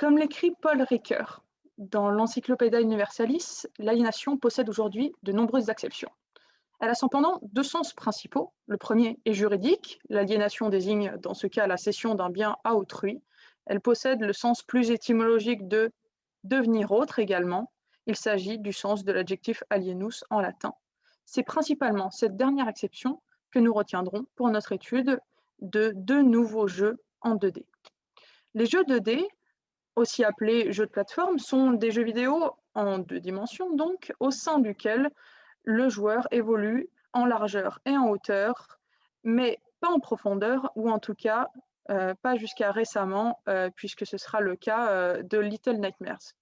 Comme l'écrit Paul Ricoeur dans l'Encyclopædia Universalis, l'aliénation possède aujourd'hui de nombreuses acceptions. Elle a cependant deux sens principaux. Le premier est juridique. L'aliénation désigne dans ce cas la cession d'un bien à autrui. Elle possède le sens plus étymologique de devenir autre également. Il s'agit du sens de l'adjectif alienus en latin. C'est principalement cette dernière acception que nous retiendrons pour notre étude de deux nouveaux jeux en 2D. Les jeux 2D, aussi appelés jeux de plateforme, sont des jeux vidéo en deux dimensions, donc, au sein duquel le joueur évolue en largeur et en hauteur, mais pas en profondeur, ou en tout cas pas jusqu'à récemment, puisque ce sera le cas de Little Nightmares.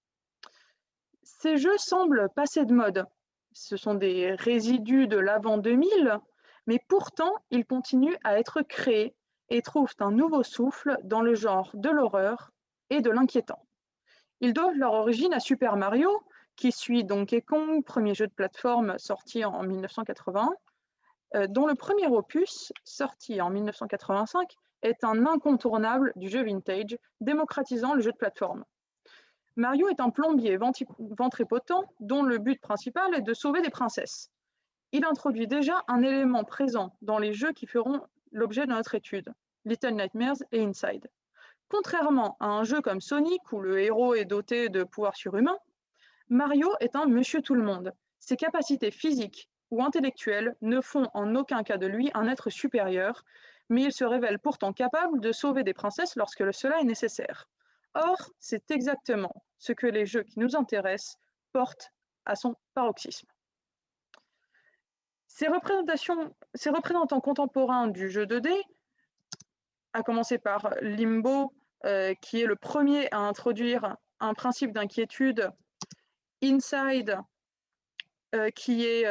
Ces jeux semblent passer de mode. Ce sont des résidus de l'avant 2000, mais pourtant ils continuent à être créés et trouvent un nouveau souffle dans le genre de l'horreur et de l'inquiétant. Ils doivent leur origine à Super Mario, qui suit Donkey Kong, premier jeu de plateforme sorti en 1981, dont le premier opus, sorti en 1985, est un incontournable du jeu vintage, démocratisant le jeu de plateforme. Mario est un plombier ventripotent dont le but principal est de sauver des princesses. Il introduit déjà un élément présent dans les jeux qui feront l'objet de notre étude, Little Nightmares et Inside. Contrairement à un jeu comme Sonic, où le héros est doté de pouvoirs surhumains, Mario est un monsieur tout-le-monde. Ses capacités physiques ou intellectuelles ne font en aucun cas de lui un être supérieur, mais il se révèle pourtant capable de sauver des princesses lorsque cela est nécessaire. Or, c'est exactement ce que les jeux qui nous intéressent portent à son paroxysme. Ces représentants contemporains du jeu 2D, à commencer par Limbo, qui est le premier à introduire un principe d'inquiétude, Inside, qui est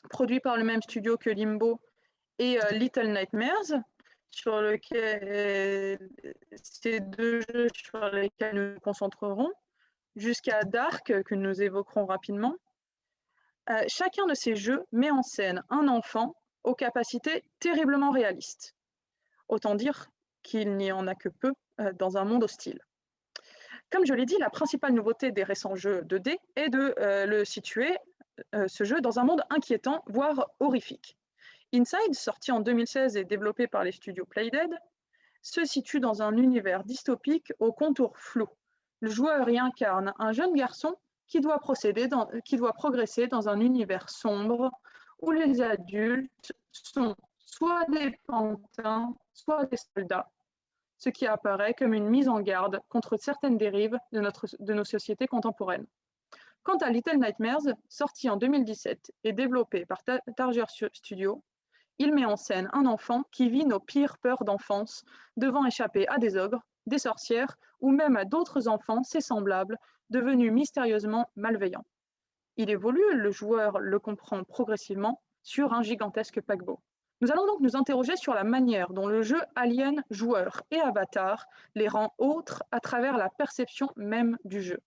produit par le même studio que Limbo, et Little Nightmares, sur ces deux jeux sur lesquels nous nous concentrerons, jusqu'à Dark, que nous évoquerons rapidement. Chacun de ces jeux met en scène un enfant aux capacités terriblement réalistes. Autant dire qu'il n'y en a que peu dans un monde hostile. Comme je l'ai dit, la principale nouveauté des récents jeux 2D est de le situer, ce jeu, dans un monde inquiétant, voire horrifique. Inside, sorti en 2016 et développé par les studios Playdead, se situe dans un univers dystopique aux contours flous. Le joueur y incarne un jeune garçon qui doit progresser dans un univers sombre où les adultes sont soit des pantins, soit des soldats, ce qui apparaît comme une mise en garde contre certaines dérives de nos sociétés contemporaines. Quant à Little Nightmares, sorti en 2017 et développé par Tarsier Studios, il met en scène un enfant qui vit nos pires peurs d'enfance, devant échapper à des ogres, des sorcières ou même à d'autres enfants, ses semblables, devenus mystérieusement malveillants. Il évolue, le joueur le comprend progressivement, sur un gigantesque paquebot. Nous allons donc nous interroger sur la manière dont le jeu aliène joueurs et avatars, les rend autres à travers la perception même du jeu.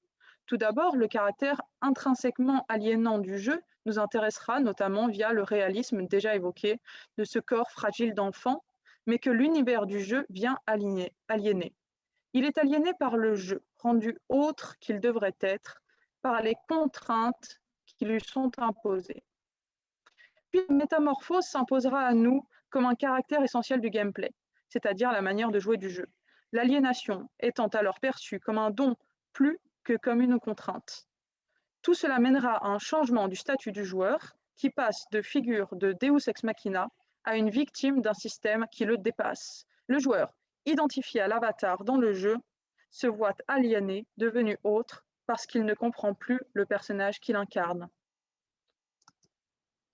Tout d'abord, le caractère intrinsèquement aliénant du jeu nous intéressera notamment via le réalisme déjà évoqué de ce corps fragile d'enfant, mais que l'univers du jeu vient aliéner. Il est aliéné par le jeu, rendu autre qu'il devrait être, par les contraintes qui lui sont imposées. Puis la métamorphose s'imposera à nous comme un caractère essentiel du gameplay, c'est-à-dire la manière de jouer du jeu. L'aliénation étant alors perçue comme un don plus que comme une contrainte. Tout cela mènera à un changement du statut du joueur qui passe de figure de Deus ex machina à une victime d'un système qui le dépasse. Le joueur, identifié à l'avatar dans le jeu, se voit aliéné, devenu autre, parce qu'il ne comprend plus le personnage qu'il incarne.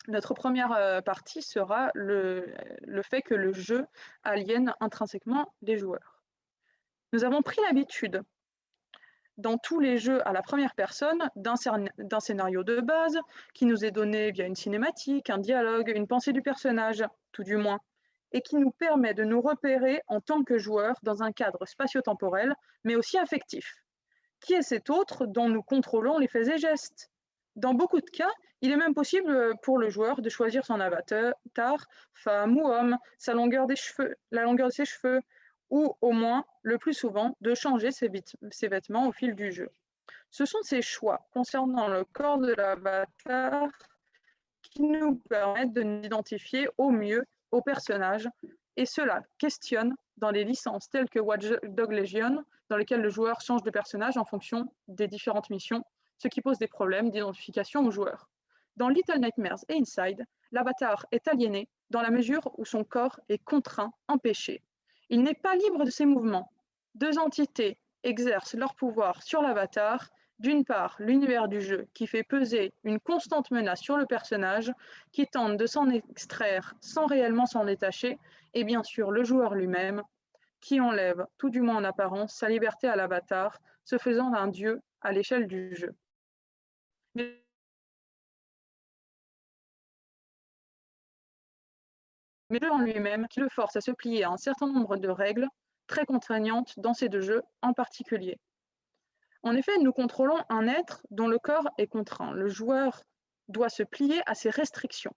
Notre première partie sera le fait que le jeu aliène intrinsèquement les joueurs. Nous avons pris l'habitude, dans tous les jeux à la première personne, d'un scénario de base qui nous est donné via une cinématique, un dialogue, une pensée du personnage, tout du moins, et qui nous permet de nous repérer en tant que joueur dans un cadre spatio-temporel, mais aussi affectif. Qui est cet autre dont nous contrôlons les faits et gestes? Dans beaucoup de cas, il est même possible pour le joueur de choisir son avatar, femme ou homme, la longueur de ses cheveux, ou au moins, le plus souvent, de changer ses vêtements au fil du jeu. Ce sont ces choix concernant le corps de l'avatar qui nous permettent de nous identifier au mieux au personnage, et cela questionne dans les licences telles que Watch Dogs Legion, dans lesquelles le joueur change de personnage en fonction des différentes missions, ce qui pose des problèmes d'identification aux joueurs. Dans Little Nightmares et Inside, l'avatar est aliéné dans la mesure où son corps est contraint, empêché. Il n'est pas libre de ses mouvements. Deux entités exercent leur pouvoir sur l'avatar. D'une part, l'univers du jeu qui fait peser une constante menace sur le personnage, qui tente de s'en extraire sans réellement s'en détacher, et bien sûr le joueur lui-même, qui enlève, tout du moins en apparence, sa liberté à l'avatar, se faisant un dieu à l'échelle du jeu. Mais le jeu en lui-même qui le force à se plier à un certain nombre de règles très contraignantes dans ces deux jeux en particulier. En effet, nous contrôlons un être dont le corps est contraint. Le joueur doit se plier à ses restrictions.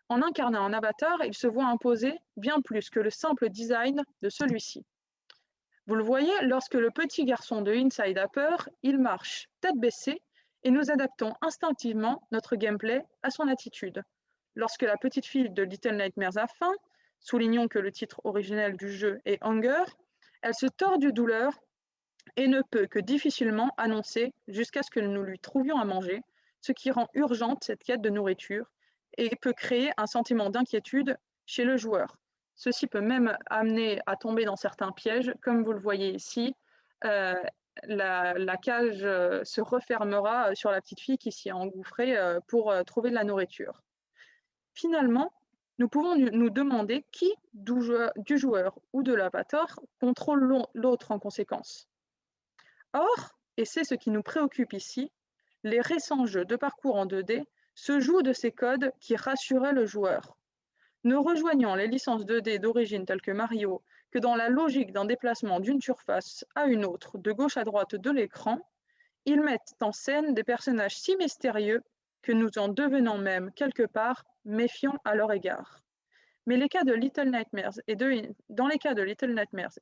En incarnant un avatar, il se voit imposer bien plus que le simple design de celui-ci. Vous le voyez, lorsque le petit garçon de Inside a peur, il marche tête baissée et nous adaptons instinctivement notre gameplay à son attitude. Lorsque la petite fille de Little Nightmares a faim, soulignons que le titre originel du jeu est Hunger, elle se tord de douleur et ne peut que difficilement annoncer jusqu'à ce que nous lui trouvions à manger, ce qui rend urgente cette quête de nourriture et peut créer un sentiment d'inquiétude chez le joueur. Ceci peut même amener à tomber dans certains pièges, comme vous le voyez ici. La cage se refermera sur la petite fille qui s'y est engouffrée pour trouver de la nourriture. Finalement, nous pouvons nous demander qui du joueur ou de l'avatar contrôle l'autre en conséquence. Or, et c'est ce qui nous préoccupe ici, les récents jeux de parcours en 2D se jouent de ces codes qui rassuraient le joueur. Ne rejoignant les licences 2D d'origine telles que Mario que dans la logique d'un déplacement d'une surface à une autre de gauche à droite de l'écran, ils mettent en scène des personnages si mystérieux que nous en devenons même quelque part méfiants à leur égard. Mais dans les cas de Little Nightmares et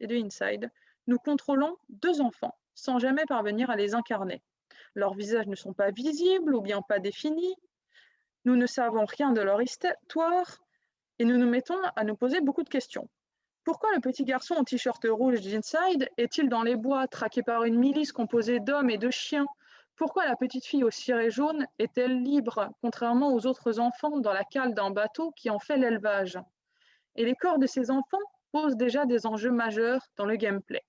de Inside, nous contrôlons deux enfants sans jamais parvenir à les incarner. Leurs visages ne sont pas visibles ou bien pas définis. Nous ne savons rien de leur histoire et nous nous mettons à nous poser beaucoup de questions. Pourquoi le petit garçon au t-shirt rouge d'Inside est-il dans les bois, traqué par une milice composée d'hommes et de chiens? Pourquoi la petite fille au ciré jaune est-elle libre, contrairement aux autres enfants, dans la cale d'un bateau qui en fait l'élevage? Et les corps de ces enfants posent déjà des enjeux majeurs dans le gameplay.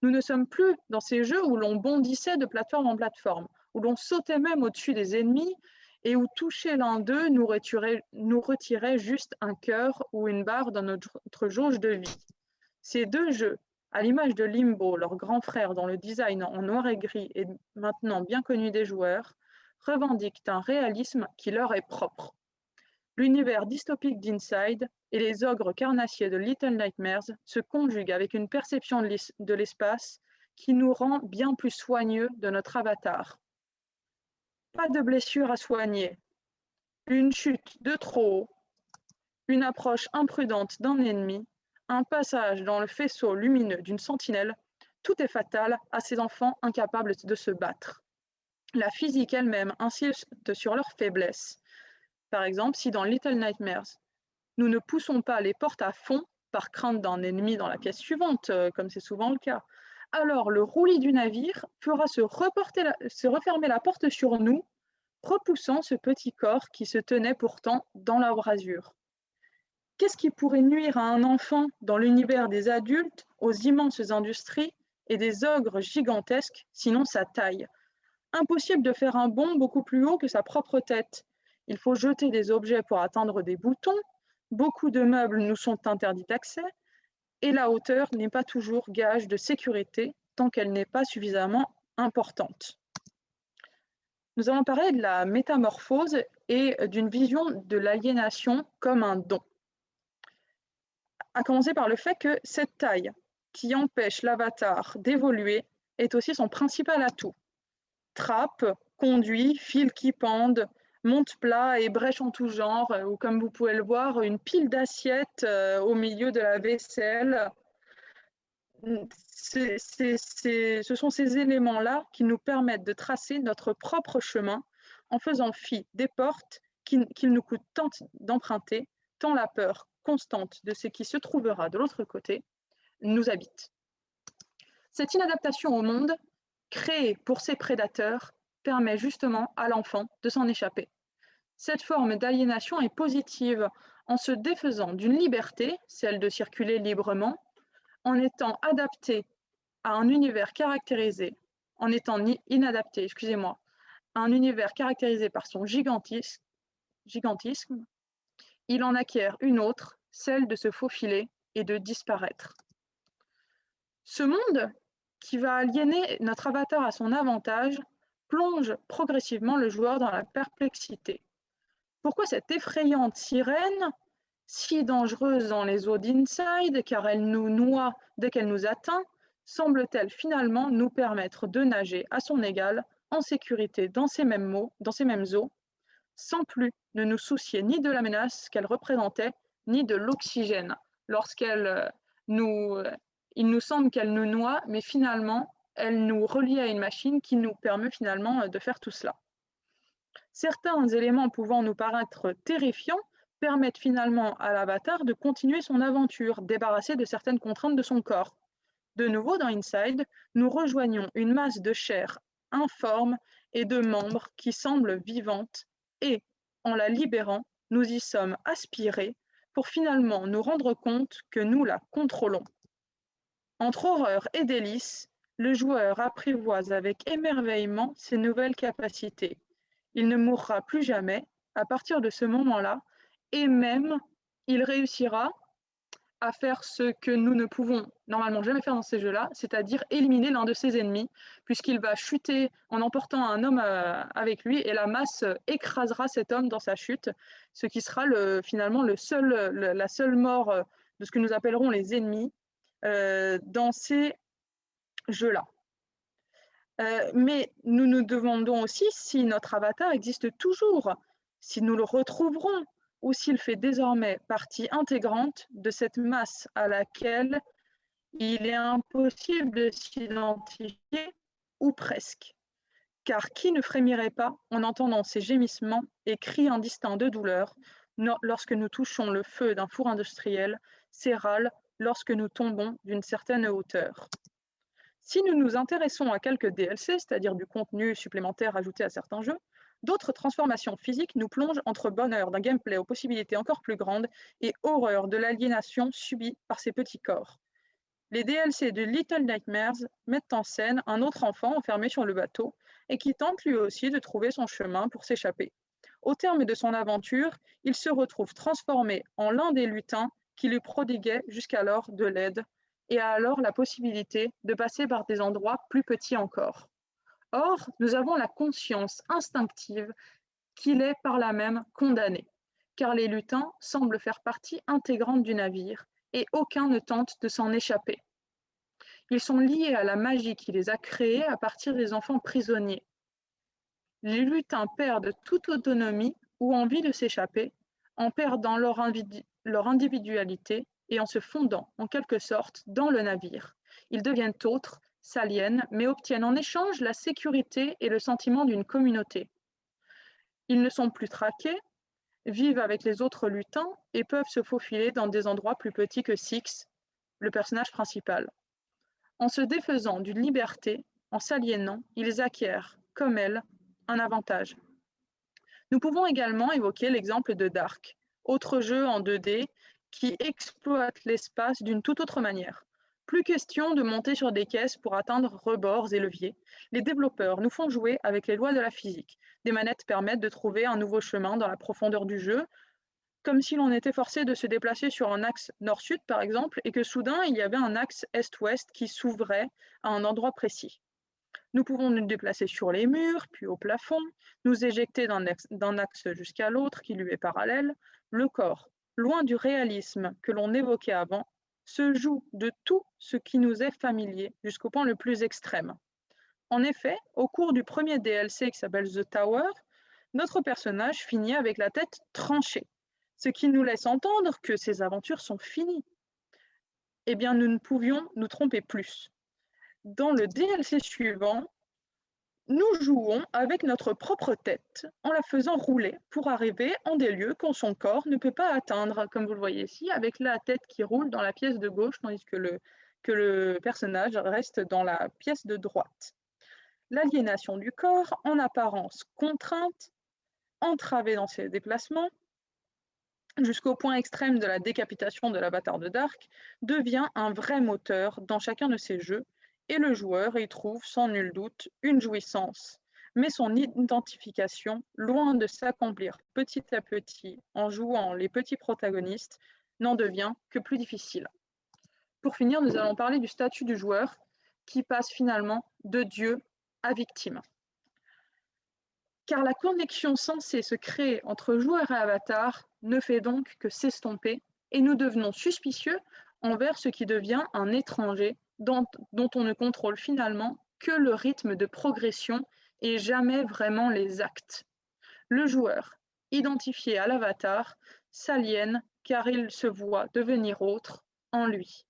Nous ne sommes plus dans ces jeux où l'on bondissait de plateforme en plateforme, où l'on sautait même au-dessus des ennemis et où toucher l'un d'eux nous retirait juste un cœur ou une barre dans notre jauge de vie. Ces deux jeux, à l'image de Limbo, leur grand frère dont le design en noir et gris est maintenant bien connu des joueurs, revendiquent un réalisme qui leur est propre. L'univers dystopique d'Inside et les ogres carnassiers de Little Nightmares se conjuguent avec une perception de l'espace qui nous rend bien plus soigneux de notre avatar. Pas de blessure à soigner, une chute de trop haut, une approche imprudente d'un ennemi, un passage dans le faisceau lumineux d'une sentinelle, tout est fatal à ces enfants incapables de se battre. La physique elle-même insiste sur leur faiblesse. Par exemple, si dans Little Nightmares, nous ne poussons pas les portes à fond par crainte d'un ennemi dans la pièce suivante, comme c'est souvent le cas, alors le roulis du navire fera se refermer la porte sur nous, repoussant ce petit corps qui se tenait pourtant dans l'embrasure. Qu'est-ce qui pourrait nuire à un enfant dans l'univers des adultes, aux immenses industries et des ogres gigantesques, sinon sa taille? Impossible de faire un bond beaucoup plus haut que sa propre tête. Il faut jeter des objets pour atteindre des boutons, beaucoup de meubles nous sont interdits d'accès, et la hauteur n'est pas toujours gage de sécurité tant qu'elle n'est pas suffisamment importante. Nous allons parler de la métamorphose et d'une vision de l'aliénation comme un don. À commencer par le fait que cette taille qui empêche l'avatar d'évoluer est aussi son principal atout. Trappe, conduit, fils qui pendent, monte-plat et brèches en tout genre, ou comme vous pouvez le voir, une pile d'assiettes au milieu de la vaisselle. Ce sont ces éléments-là qui nous permettent de tracer notre propre chemin en faisant fi des portes qu'il nous coûte tant d'emprunter, tant la peur constante de ce qui se trouvera de l'autre côté nous habite. Cette inadaptation au monde, créée pour ces prédateurs, permet justement à l'enfant de s'en échapper. Cette forme d'aliénation est positive en se défaisant d'une liberté, celle de circuler librement, en étant adapté à un univers caractérisé, en étant inadapté, excusez-moi, à un univers caractérisé par son gigantisme, il en acquiert une autre, celle de se faufiler et de disparaître. Ce monde, qui va aliéner notre avatar à son avantage, plonge progressivement le joueur dans la perplexité. Pourquoi cette effrayante sirène, si dangereuse dans les eaux d'Inside, car elle nous noie dès qu'elle nous atteint, semble-t-elle finalement nous permettre de nager à son égal, en sécurité dans ces mêmes eaux, sans plus ne nous soucier ni de la menace qu'elle représentait, ni de l'oxygène. Il nous semble qu'elle nous noie, mais finalement, elle nous relie à une machine qui nous permet finalement de faire tout cela. Certains éléments pouvant nous paraître terrifiants permettent finalement à l'avatar de continuer son aventure, débarrassé de certaines contraintes de son corps. De nouveau dans Inside, nous rejoignons une masse de chair informe et de membres qui semblent vivantes et, en la libérant, nous y sommes aspirés pour finalement nous rendre compte que nous la contrôlons. Entre horreur et délice, le joueur apprivoise avec émerveillement ses nouvelles capacités. Il ne mourra plus jamais à partir de ce moment-là, et même il réussira à faire ce que nous ne pouvons normalement jamais faire dans ces jeux-là, c'est-à-dire éliminer l'un de ses ennemis, puisqu'il va chuter en emportant un homme avec lui, et la masse écrasera cet homme dans sa chute, ce qui sera finalement la seule mort de ce que nous appellerons les ennemis dans ces jeux-là. Mais nous nous demandons aussi si notre avatar existe toujours, si nous le retrouverons, ou s'il fait désormais partie intégrante de cette masse à laquelle il est impossible de s'identifier, ou presque. Car qui ne frémirait pas en entendant ces gémissements et cris indistincts de douleur lorsque nous touchons le feu d'un four industriel, ces râles lorsque nous tombons d'une certaine hauteur. Si nous nous intéressons à quelques DLC, c'est-à-dire du contenu supplémentaire ajouté à certains jeux, d'autres transformations physiques nous plongent entre bonheur d'un gameplay aux possibilités encore plus grandes et horreur de l'aliénation subie par ces petits corps. Les DLC de Little Nightmares mettent en scène un autre enfant enfermé sur le bateau et qui tente lui aussi de trouver son chemin pour s'échapper. Au terme de son aventure, il se retrouve transformé en l'un des lutins qui lui prodiguaient jusqu'alors de l'aide et a alors la possibilité de passer par des endroits plus petits encore. Or, nous avons la conscience instinctive qu'il est par là même condamné, car les lutins semblent faire partie intégrante du navire et aucun ne tente de s'en échapper. Ils sont liés à la magie qui les a créés à partir des enfants prisonniers. Les lutins perdent toute autonomie ou envie de s'échapper, en perdant leur individualité et en se fondant, en quelque sorte, dans le navire. Ils deviennent autres, s'aliènent, mais obtiennent en échange la sécurité et le sentiment d'une communauté. Ils ne sont plus traqués, vivent avec les autres lutins et peuvent se faufiler dans des endroits plus petits que Six, le personnage principal. En se défaisant d'une liberté, en s'aliénant, ils acquièrent, comme elle, un avantage. Nous pouvons également évoquer l'exemple de Dark, autre jeu en 2D qui exploite l'espace d'une toute autre manière. Plus question de monter sur des caisses pour atteindre rebords et leviers. Les développeurs nous font jouer avec les lois de la physique. Des manettes permettent de trouver un nouveau chemin dans la profondeur du jeu, comme si l'on était forcé de se déplacer sur un axe nord-sud par exemple, et que soudain il y avait un axe est-ouest qui s'ouvrait à un endroit précis. Nous pouvons nous déplacer sur les murs, puis au plafond, nous éjecter d'un axe jusqu'à l'autre qui lui est parallèle. Le corps, loin du réalisme que l'on évoquait avant, se joue de tout ce qui nous est familier jusqu'au point le plus extrême. En effet, au cours du premier DLC qui s'appelle The Tower, notre personnage finit avec la tête tranchée, ce qui nous laisse entendre que ses aventures sont finies. eh bien, nous ne pouvions nous tromper plus. Dans le DLC suivant, nous jouons avec notre propre tête en la faisant rouler pour arriver en des lieux que son corps ne peut pas atteindre, comme vous le voyez ici, avec la tête qui roule dans la pièce de gauche, tandis que le personnage reste dans la pièce de droite. L'aliénation du corps, en apparence contrainte, entravée dans ses déplacements, jusqu'au point extrême de la décapitation de l'avatar de Dark, devient un vrai moteur dans chacun de ces jeux, et le joueur y trouve sans nul doute une jouissance. Mais son identification, loin de s'accomplir petit à petit en jouant les petits protagonistes, n'en devient que plus difficile. Pour finir, nous allons parler du statut du joueur, qui passe finalement de dieu à victime. Car la connexion censée se créer entre joueur et avatar ne fait donc que s'estomper, et nous devenons suspicieux envers ce qui devient un étranger dont on ne contrôle finalement que le rythme de progression et jamais vraiment les actes. Le joueur, identifié à l'avatar, s'aliène car il se voit devenir autre en lui.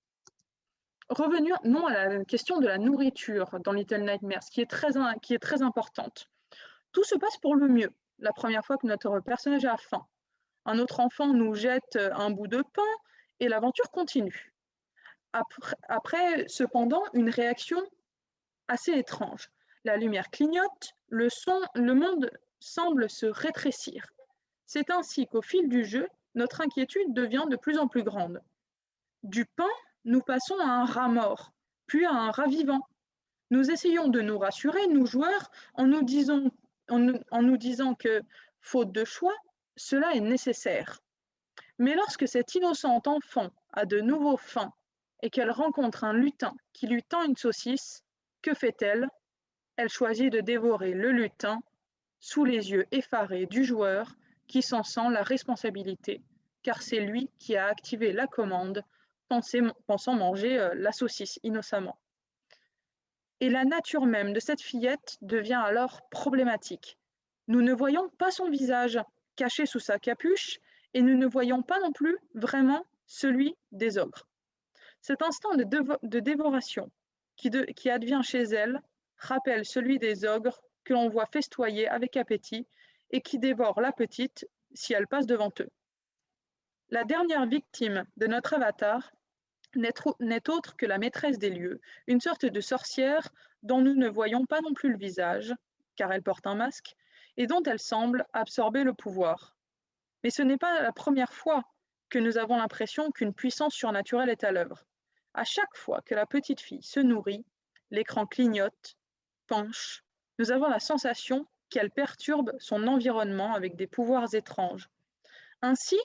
Revenons à la question de la nourriture dans Little Nightmares, qui est très importante. Tout se passe pour le mieux la première fois que notre personnage a faim. Un autre enfant nous jette un bout de pain et l'aventure continue. Après, cependant, une réaction assez étrange. La lumière clignote, le monde semble se rétrécir. C'est ainsi qu'au fil du jeu, notre inquiétude devient de plus en plus grande. Du pain, nous passons à un rat mort, puis à un rat vivant. Nous essayons de nous rassurer, nous joueurs, en nous disant que, faute de choix, cela est nécessaire. Mais lorsque cet innocent enfant a de nouveau faim et qu'elle rencontre un lutin qui lui tend une saucisse, que fait-elle? Elle choisit de dévorer le lutin sous les yeux effarés du joueur qui s'en sent la responsabilité, car c'est lui qui a activé la commande, pensant manger la saucisse innocemment. Et la nature même de cette fillette devient alors problématique. Nous ne voyons pas son visage caché sous sa capuche et nous ne voyons pas non plus vraiment celui des ogres. Cet instant de dévoration qui advient chez elle rappelle celui des ogres que l'on voit festoyer avec appétit et qui dévore la petite si elle passe devant eux. La dernière victime de notre avatar n'est autre que la maîtresse des lieux, une sorte de sorcière dont nous ne voyons pas non plus le visage, car elle porte un masque, et dont elle semble absorber le pouvoir. Mais ce n'est pas la première fois que nous avons l'impression qu'une puissance surnaturelle est à l'œuvre. À chaque fois que la petite fille se nourrit, l'écran clignote, penche, nous avons la sensation qu'elle perturbe son environnement avec des pouvoirs étranges. Ainsi,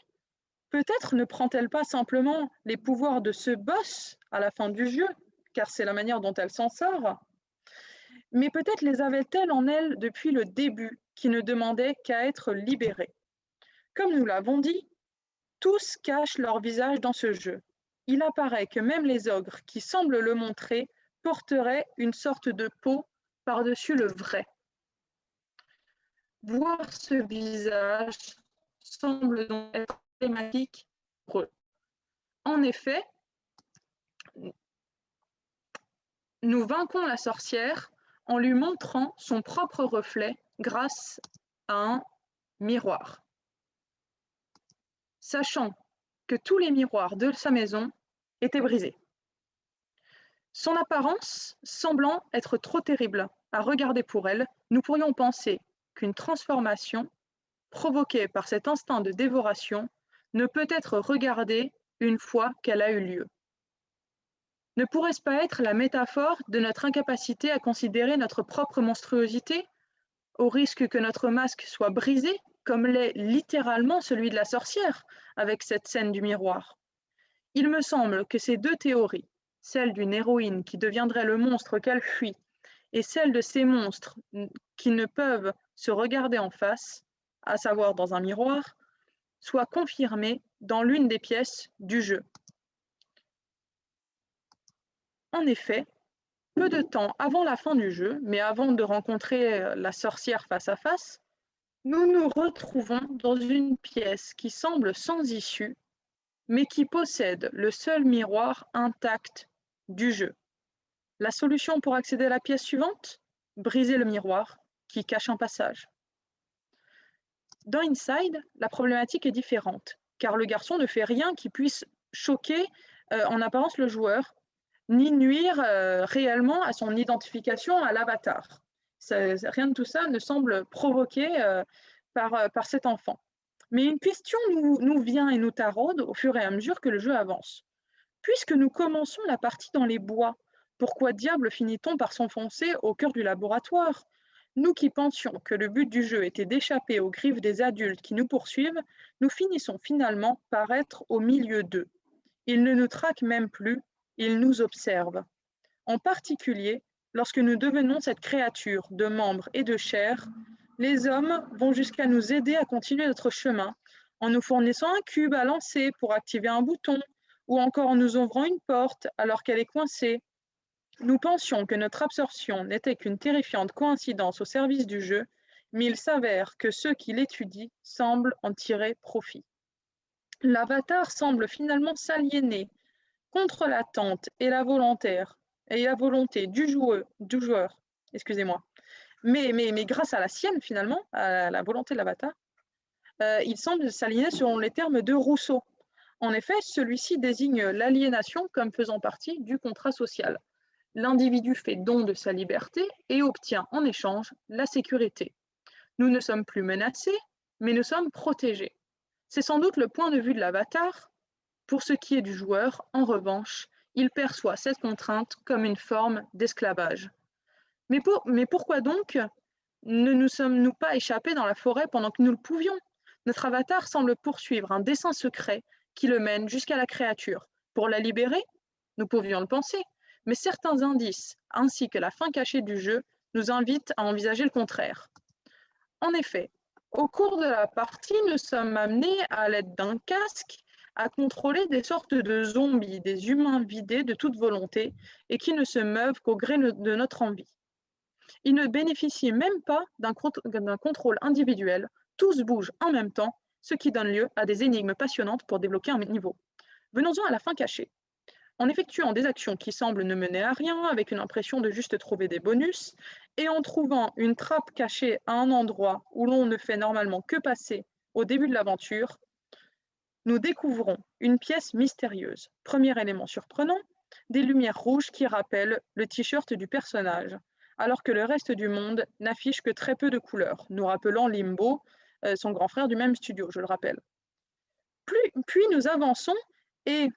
peut-être ne prend-elle pas simplement les pouvoirs de ce boss à la fin du jeu, car c'est la manière dont elle s'en sort, mais peut-être les avait-elle en elle depuis le début, qui ne demandait qu'à être libérée. Comme nous l'avons dit, tous cachent leur visage dans ce jeu. Il apparaît que même les ogres qui semblent le montrer porteraient une sorte de peau par-dessus le vrai. Voir ce visage semble donc être thématique pour eux. En effet, nous vainquons la sorcière en lui montrant son propre reflet grâce à un miroir. Sachant que tous les miroirs de sa maison étaient brisés. Son apparence semblant être trop terrible à regarder pour elle, nous pourrions penser qu'une transformation provoquée par cet instinct de dévoration ne peut être regardée une fois qu'elle a eu lieu. Ne pourrait-ce pas être la métaphore de notre incapacité à considérer notre propre monstruosité, au risque que notre masque soit brisé, comme l'est littéralement celui de la sorcière, avec cette scène du miroir? Il me semble que ces deux théories, celle d'une héroïne qui deviendrait le monstre qu'elle fuit, et celle de ces monstres qui ne peuvent se regarder en face, à savoir dans un miroir, soient confirmées dans l'une des pièces du jeu. En effet, peu de temps avant la fin du jeu, mais avant de rencontrer la sorcière face à face, nous nous retrouvons dans une pièce qui semble sans issue mais qui possède le seul miroir intact du jeu. La solution pour accéder à la pièce suivante? Briser le miroir qui cache un passage. Dans Inside, la problématique est différente, car le garçon ne fait rien qui puisse choquer en apparence le joueur, ni nuire réellement à son identification à l'avatar. Rien de tout ça ne semble provoqué par cet enfant. Mais une question nous vient et nous taraude au fur et à mesure que le jeu avance. Puisque nous commençons la partie dans les bois, pourquoi diable finit-on par s'enfoncer au cœur du laboratoire? Nous qui pensions que le but du jeu était d'échapper aux griffes des adultes qui nous poursuivent, nous finissons finalement par être au milieu d'eux. Ils ne nous traquent même plus, ils nous observent. En particulier, lorsque nous devenons cette créature de membres et de chair, les hommes vont jusqu'à nous aider à continuer notre chemin en nous fournissant un cube à lancer pour activer un bouton ou encore en nous ouvrant une porte alors qu'elle est coincée. Nous pensions que notre absorption n'était qu'une terrifiante coïncidence au service du jeu, mais il s'avère que ceux qui l'étudient semblent en tirer profit. L'avatar semble finalement s'aliéner contre l'attente et la volonté du joueur, excusez-moi, mais grâce à la sienne finalement, à la volonté de l'avatar, il semble s'aligner selon les termes de Rousseau. En effet, celui-ci désigne l'aliénation comme faisant partie du contrat social. L'individu fait don de sa liberté et obtient en échange la sécurité. Nous ne sommes plus menacés, mais nous sommes protégés. C'est sans doute le point de vue de l'avatar. Pour ce qui est du joueur, en revanche, il perçoit cette contrainte comme une forme d'esclavage. Mais pourquoi donc ne nous sommes-nous pas échappés dans la forêt pendant que nous le pouvions? Notre avatar semble poursuivre un dessein secret qui le mène jusqu'à la créature. Pour la libérer? Nous pouvions le penser, mais certains indices, ainsi que la fin cachée du jeu, nous invitent à envisager le contraire. En effet, au cours de la partie, nous sommes amenés, à l'aide d'un casque, à contrôler des sortes de zombies, des humains vidés de toute volonté et qui ne se meuvent qu'au gré de notre envie. Ils ne bénéficient même pas d'un contrôle individuel, tous bougent en même temps, ce qui donne lieu à des énigmes passionnantes pour débloquer un niveau. Venons-en à la fin cachée. En effectuant des actions qui semblent ne mener à rien, avec une impression de juste trouver des bonus, et en trouvant une trappe cachée à un endroit où l'on ne fait normalement que passer au début de l'aventure, nous découvrons une pièce mystérieuse. Premier élément surprenant, des lumières rouges qui rappellent le t-shirt du personnage, alors que le reste du monde n'affiche que très peu de couleurs, nous rappelant Limbo, son grand frère du même studio, je le rappelle. Puis nous avançons et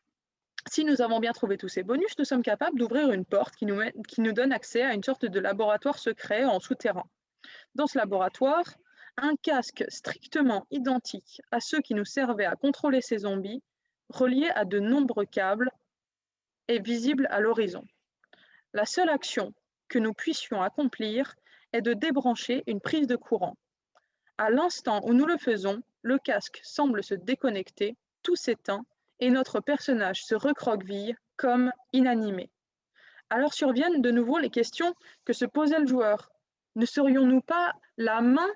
si nous avons bien trouvé tous ces bonus, nous sommes capables d'ouvrir une porte qui nous donne accès à une sorte de laboratoire secret en souterrain. Dans ce laboratoire, un casque strictement identique à ceux qui nous servaient à contrôler ces zombies, relié à de nombreux câbles, est visible à l'horizon. La seule action que nous puissions accomplir est de débrancher une prise de courant. À l'instant où nous le faisons, le casque semble se déconnecter, tout s'éteint et notre personnage se recroqueville comme inanimé. Alors surviennent de nouveau les questions que se posait le joueur. Ne serions-nous pas la main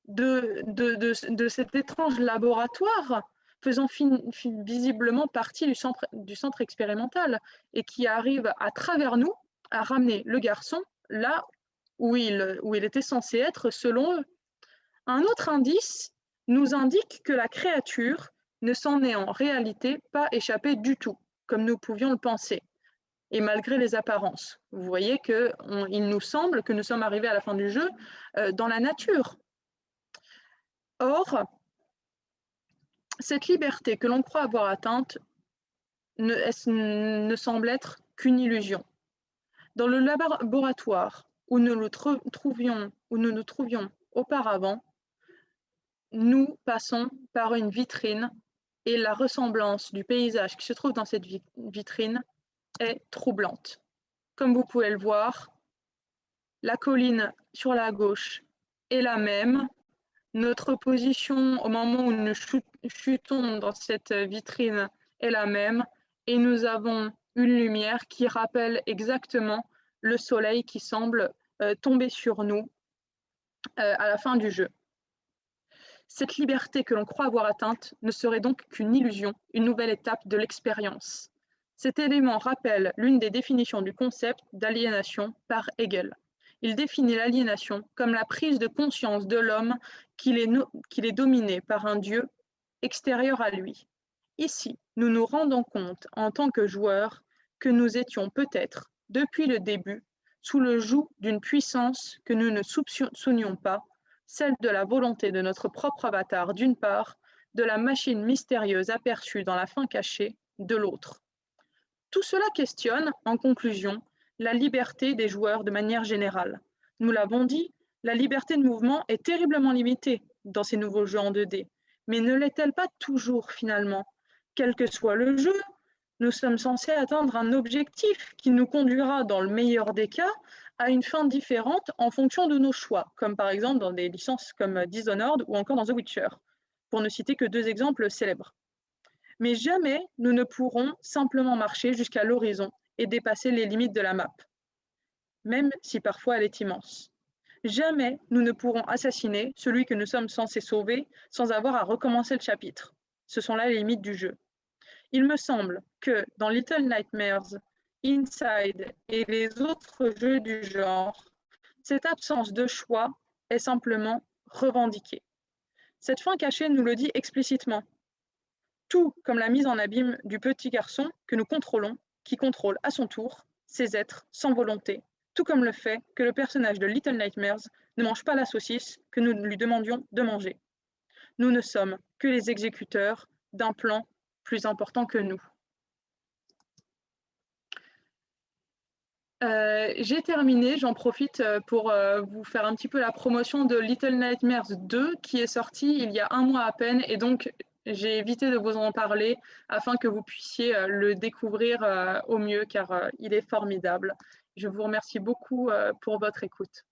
de cet étrange laboratoire faisant visiblement partie du centre expérimental et qui arrive à travers nous à ramener le garçon là où il était censé être selon eux? Un autre indice nous indique que la créature ne s'en est en réalité pas échappée du tout, comme nous pouvions le penser, et malgré les apparences. Vous voyez qu'il nous semble que nous sommes arrivés à la fin du jeu dans la nature. Or, cette liberté que l'on croit avoir atteinte ne semble être qu'une illusion. Dans le laboratoire où nous nous trouvions auparavant, nous passons par une vitrine et la ressemblance du paysage qui se trouve dans cette vitrine est troublante. Comme vous pouvez le voir, la colline sur la gauche est la même. Notre position au moment où nous chutons dans cette vitrine est la même et nous avons une lumière qui rappelle exactement le soleil qui semble tomber sur nous à la fin du jeu. Cette liberté que l'on croit avoir atteinte ne serait donc qu'une illusion, une nouvelle étape de l'expérience. Cet élément rappelle l'une des définitions du concept d'aliénation par Hegel. Il définit l'aliénation comme la prise de conscience de l'homme qu'il est dominé par un Dieu extérieur à lui. Ici, nous nous rendons compte, en tant que joueurs, que nous étions peut-être, depuis le début, sous le joug d'une puissance que nous ne soupçonnions pas, celle de la volonté de notre propre avatar d'une part, de la machine mystérieuse aperçue dans la fin cachée de l'autre. Tout cela questionne, en conclusion, la liberté des joueurs de manière générale. Nous l'avons dit, la liberté de mouvement est terriblement limitée dans ces nouveaux jeux en 2D, mais ne l'est-elle pas toujours finalement? Quel que soit le jeu, nous sommes censés atteindre un objectif qui nous conduira, dans le meilleur des cas, à une fin différente en fonction de nos choix, comme par exemple dans des licences comme Dishonored ou encore dans The Witcher, pour ne citer que deux exemples célèbres. Mais jamais nous ne pourrons simplement marcher jusqu'à l'horizon et dépasser les limites de la map, même si parfois elle est immense. Jamais nous ne pourrons assassiner celui que nous sommes censés sauver sans avoir à recommencer le chapitre. Ce sont là les limites du jeu. Il me semble que dans Little Nightmares, Inside et les autres jeux du genre, cette absence de choix est simplement revendiquée. Cette fin cachée nous le dit explicitement, tout comme la mise en abîme du petit garçon que nous contrôlons, qui contrôle à son tour ces êtres sans volonté, tout comme le fait que le personnage de Little Nightmares ne mange pas la saucisse que nous lui demandions de manger. Nous ne sommes que les exécuteurs d'un plan plus important que nous. J'ai terminé, j'en profite pour vous faire un petit peu la promotion de Little Nightmares 2 qui est sorti il y a un mois à peine et donc j'ai évité de vous en parler afin que vous puissiez le découvrir au mieux car il est formidable. Je vous remercie beaucoup pour votre écoute.